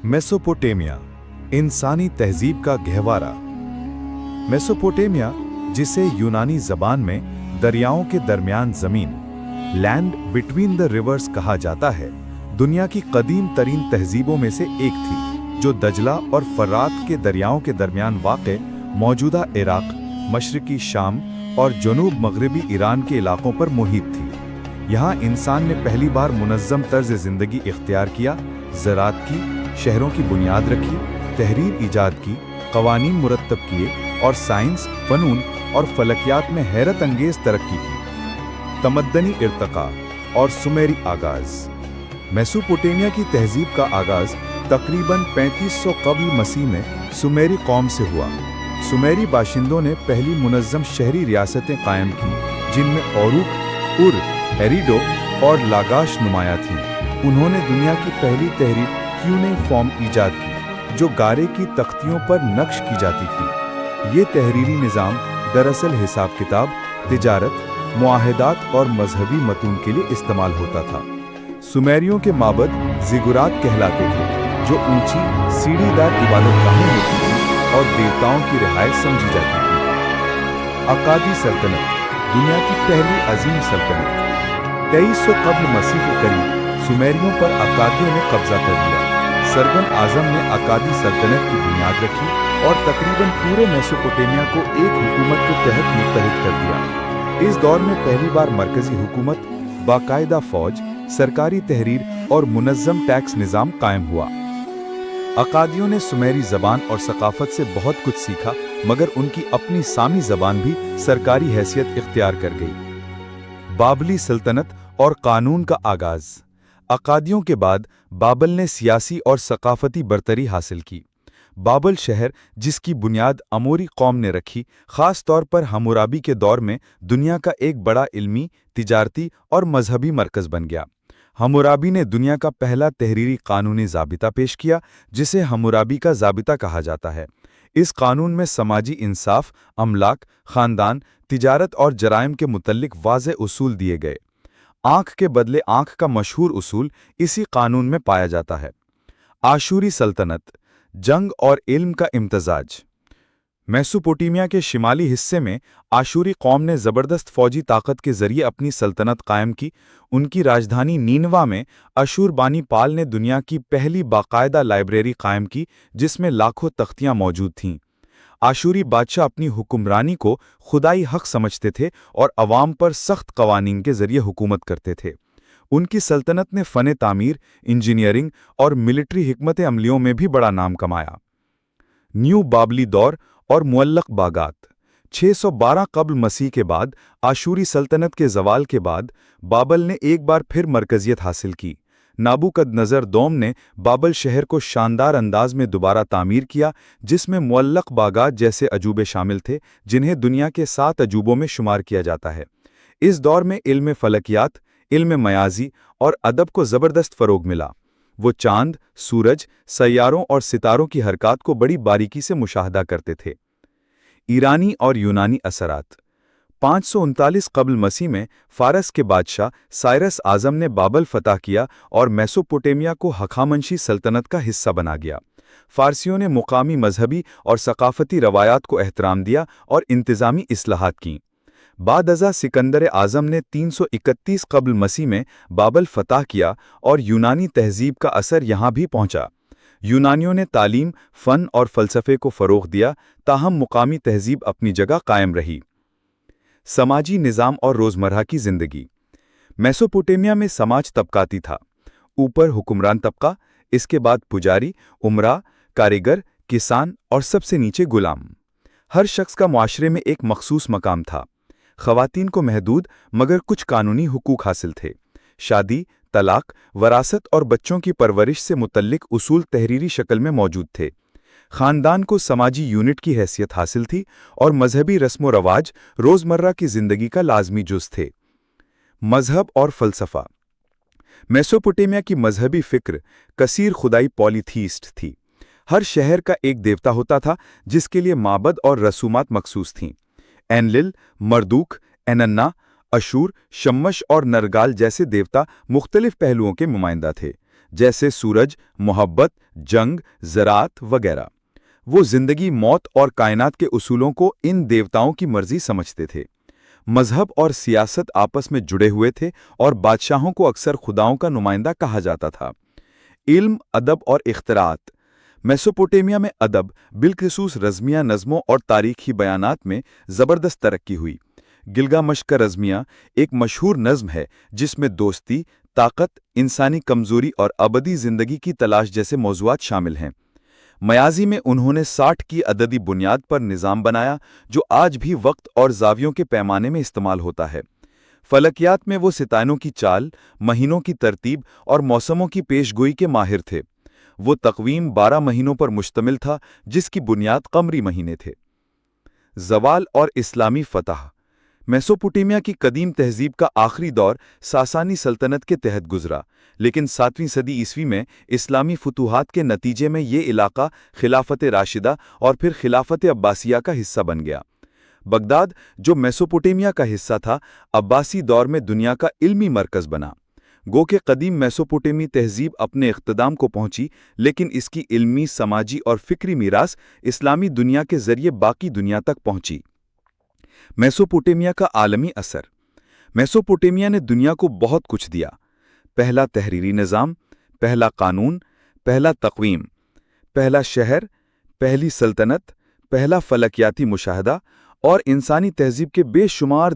Mesopotamia, इंसानी तहजीब का गहवारा। मेसोपोटामिया, जिसे यूनानी जबान में दरियाओं के दरमियान जमीन, लैंड बिटवीन द रिवर्स कहा जाता है, दुनिया की कदीम तरीन तहजीबों में से एक थी, जो दजला और फरात के दरियाओं के दरमियान वाक़े मौजूदा इराक, मशरकी शाम और जनूब मगरबी ईरान के इलाकों पर मुहित थी। यहाँ इंसान ने पहली बार मुनज़्ज़म तर्ज ज़िंदगी इख्तियार किया, ज़राअत की, शहरों की बुनियाद रखी, तहरीर ईजाद की, क़वानीन मुरत्तब किए और साइंस, फ़नून और फलकियात में हैरत अंगेज़ तरक्की की। तमद्दनी इर्तका और सुमेरी आगाज़। मेसोपोटामिया की तहजीब का आगाज़ तकरीबन 3500 क़ब्ल मसीह में सुमेरी कौम से हुआ। सुमेरी बाशिंदों ने पहली मुनज़्ज़म शहरी रियासतें कायम की, जिनमें औरुक, उर, एरिडो और लागाश नुमाया थीं। उन्होंने दुनिया की पहली तहरीर क्यूनेफॉर्म ईजाद की, जो गारे की तख्तियों पर नक्श की जाती थी। ये तहरीरी निज़ाम दरअसल हिसाब किताब, तिजारत, मुआहदात और मजहबी मतून के लिए इस्तेमाल होता था। सुमेरियों के माबद ज़िगुरात कहलाते थे, जो ऊंची सीढ़ीदार इबादतगाहें होती थीं और देवताओं की रिहाइश समझी जाती थी। अक्कादी सल्तनत, दुनिया की पहली अजीम सल्तनत। 2300 क़ब्ल मसीह के करीब सुमेरियों पर अक्कादियों ने कब्जा कर लिया। सरगम आज़म ने अक्कादी सल्तनत की बुनियाद रखी और तकरीबन पूरे मेसोपोटामिया को एक हुकूमत के तहत मुत्तहिद कर दिया। इस दौर में पहली बार मरकजी हुकूमत, बाकायदा फौज, सरकारी तहरीर और मुनज़्ज़म टैक्स निज़ाम कायम हुआ। अक्कादियों ने सुमेरी ज़बान और सकाफ़त से बहुत कुछ सीखा, मगर उनकी अपनी सामी ज़बान भी सरकारी हैसियत इख्तियार कर गई। बाबली सल्तनत और कानून का आगाज़। अक्कादियों के बाद बाबल ने सियासी और सकाफ़ती बरतरी हासिल की। बाबल शहर, जिसकी बुनियाद अमोरी कौम ने रखी, ख़ास तौर पर हम्मुराबी के दौर में दुनिया का एक बड़ा इल्मी, तिजारती और मजहबी मरकज़ बन गया। हम्मुराबी ने दुनिया का पहला तहरीरी कानूनी ज़ाबिता पेश किया, जिसे हम्मुराबी का ज़ाबिता कहा जाता है। इस कानून में समाजी इंसाफ, अमलाक, ख़ानदान, तिजारत और जराइम के मुतल्लिक वाज़ेह उसूल दिए गए। आँख के बदले आँख का मशहूर उसूल इसी कानून में पाया जाता है। आशूरी सल्तनत, जंग और इल्म का इम्तज़ाज। मेसोपोटामिया के शिमाली हिस्से में आशूरी कौम ने ज़बरदस्त फ़ौजी ताकत के ज़रिए अपनी सल्तनत कायम की। उनकी राजधानी नीनवा में अशूरबानीपाल ने दुनिया की पहली बाकायदा लाइब्रेरी कायम की, जिसमें लाखों तख्तियाँ मौजूद थीं। आशूरी बादशाह अपनी हुक्मरानी को खुदाई हक समझते थे और अवाम पर सख्त कवानीन के ज़रिए हुकूमत करते थे। उनकी सल्तनत ने फ़न तामीर, इंजीनियरिंग और मिलिट्री हिकमत अमलियों में भी बड़ा नाम कमाया। न्यू बाबली दौर और मुअल्लक़ बागात। 612 क़ब्ल मसीह के बाद आशूरी सल्तनत के ज़वाल के बाद बाबल ने एक बार फिर मरकज़ियत हासिल की। नाबूकदनज़र दोम ने बाबल शहर को शानदार अंदाज में दोबारा तामीर किया, जिसमें मुअल्लक़ बागात जैसे अजूबे शामिल थे, जिन्हें दुनिया के 7 अजूबों में शुमार किया जाता है। इस दौर में इल्म फ़लकियात, इल्म मयाज़ी और अदब को ज़बरदस्त फ़रोग़ मिला। वो चाँद, सूरज, सैयारों और सितारों की हरकत को बड़ी बारीकी से मुशाहदा करते थे। ईरानी और यूनानी असरात। 539 क़ब्ल मसीह में फ़ारस के बादशाह साइरस आज़म ने बाबल फ़तह किया और मेसोपोटामिया को हखामनशी सल्तनत का हिस्सा बना गया। फ़ारसियों ने मुकामी मजहबी और सकाफ़ती रवायात को एहतराम दिया और इंतज़ामी इस्लाहात कीं। बाद-अज़ा सिकंदर आज़म ने 331 क़ब्ल मसीह में बाबल फ़तह किया और यूनानी तहज़ीब का असर यहाँ भी पहुँचा। यूनानियों ने तालीम, फ़न और फ़लसफ़े को फ़रोग़ दिया, ताहम मुकामी तहज़ीब अपनी जगह कायम रही। समाजी निज़ाम और रोज़मर्रा की ज़िंदगी। मेसोपोटामिया में समाज तबक़ाती था। ऊपर हुक्मरान तबक़ा, इसके बाद पुजारी, उमरा, कारीगर, किसान और सबसे नीचे गुलाम। हर शख्स का मुआशरे में एक मख़सूस मकाम था। ख़वातीन को महदूद मगर कुछ कानूनी हुकूक हासिल थे। शादी, तलाक, वरासत और बच्चों की परवरिश से मुतल्लिक उसूल तहरीरी शक्ल में मौजूद थे। ख़ानदान को समाजी यूनिट की हैसियत हासिल थी और मजहबी रस्म व रवाज रोज़मर्रा की ज़िंदगी का लाज़मी जुज़ थे। मज़हब और फ़लसफ़ा। मेसोपोटामिया की मजहबी फ़िक्र कसीर खुदाई पॉलीथीस्ट थी। हर शहर का एक देवता होता था, जिसके लिए माबद और रसूमात मखसूस थीं। एनलिल, मरदूक, एनन्ना, अशूर, शम्मश और नरगाल जैसे देवता मुख्तलिफ पहलुओं के नुमाइंदा थे, जैसे सूरज, मोहब्बत, جنگ، زراعت وغیرہ۔ وہ زندگی، موت اور کائنات کے اصولوں کو ان دیوتاؤں کی مرضی سمجھتے تھے۔ مذہب اور سیاست آپس میں جڑے ہوئے تھے اور بادشاہوں کو اکثر خداؤں کا نمائندہ کہا جاتا تھا۔ علم، ادب اور اختراعات۔ میسوپوٹیمیا میں ادب، بالخصوص رزمیہ نظموں اور تاریخی بیانات میں زبردست ترقی ہوئی۔ گلگامش کا رزمیہ ایک مشہور نظم ہے جس میں دوستی، طاقت، انسانی کمزوری اور ابدی زندگی کی تلاش جیسے موضوعات شامل ہیں۔ میازی میں انہوں نے 60 کی عددی بنیاد پر نظام بنایا جو آج بھی وقت اور زاویوں کے پیمانے میں استعمال ہوتا ہے۔ فلکیات میں وہ ستاروں کی چال، مہینوں کی ترتیب اور موسموں کی پیش گوئی کے ماہر تھے۔ وہ تقویم 12 مہینوں پر مشتمل تھا جس کی بنیاد قمری مہینے تھے۔ زوال اور اسلامی فتح۔ میسوپوٹیمیا کی قدیم تہذیب کا آخری دور ساسانی سلطنت کے تحت گزرا، لیکن 7ویں صدی عیسوی میں اسلامی فتوحات کے نتیجے میں یہ علاقہ خلافت راشدہ اور پھر خلافت عباسیہ کا حصہ بن گیا۔ بغداد، جو میسوپوٹیمیا کا حصہ تھا، عباسی دور میں دنیا کا علمی مرکز بنا۔ گو کہ قدیم میسوپوٹیمی تہذیب اپنے اختتام کو پہنچی، لیکن اس کی علمی، سماجی اور فکری میراث اسلامی دنیا کے ذریعے باقی دنیا تک پہنچی۔ میسوپوٹیمیا کا عالمی اثر۔ میسوپوٹیمیا نے دنیا کو بہت کچھ دیا۔ پہلا تحریری نظام، پہلا قانون، پہلا تقویم، پہلا شہر، پہلی سلطنت، پہلا فلکیاتی مشاہدہ اور انسانی تہذیب کے بے شمار